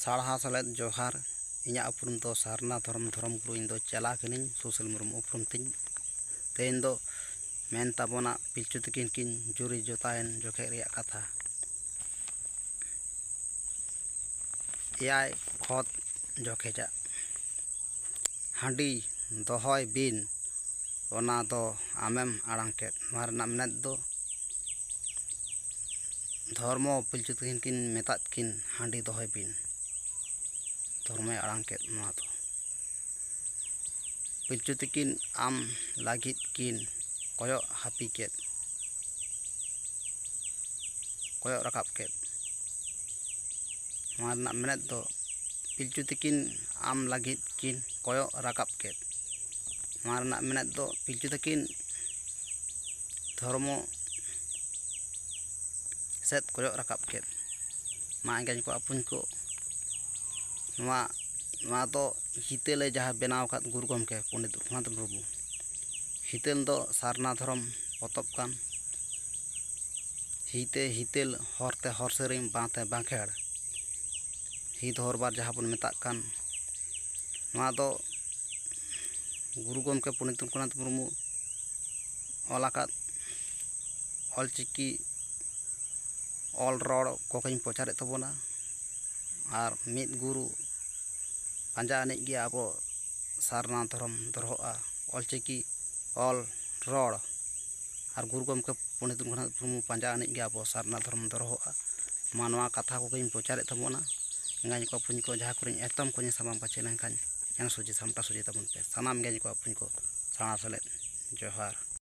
साढ़ा सलेद जोहार इᱧᱟ उपरुम तो सारना धर्म गुरु इन दो चला कनिन सुशील मुर्मू उपरुम तिन तेन दो मेन ताबोना पिलचु तकिन किन जुरी जोतायन जोखे रिया कथा एआई खत जोखेजा हांडी दोहय बिन ओना दो आमेम आड़ांग केत मारना मेनत दो धर्म पिलचु तकिन किन मेतात किन हांडी दोहय बिन धर्म आड़ांग केत नुआ दो पिलचु तकिन आम लागित किन कोयो हापी केत कोयो रकाब केत मारना मेनत दो पिलचु तकिन आम लागित किन कोयो रकाब केत मारना मेनत दो पिलचु तकिन धर्म सेत कोयो रकाब केत मा एंगाज को अपुन को नुआ दो हितेले जहाँ बनाव कात गुरु गमके पंडित रघुनाथ मुर्मू हितेल दो सारना धर्म पतब कान हितेल हरते हर सेरिम बाते बांखेड़ हित हरबार जहाँ बन मेता कान नुआ दो गुरु गमके पंडित रघुनाथ मुर्मू ऑलाकात ऑलचिकी ऑल रॉड कोकइन प्रचार तबोना और मिद गुरु पांजा अनेक गया अब सारना धर्म दरहोआ ऑलचिकी ऑल रॉड और गुरु गमके पंडित रघुनाथ मुर्मू पांजा अनेक गया अब सारना धर्म दरहोआ मानवा कथा कोकइन प्रचार तबोना इंगाज को पुन को जहाँ को एतम को सामाम पाचे लेखान सुजी सामटा सुजी तबन पे सानाम इंगाज को पुन को साणा सलेद जोहार।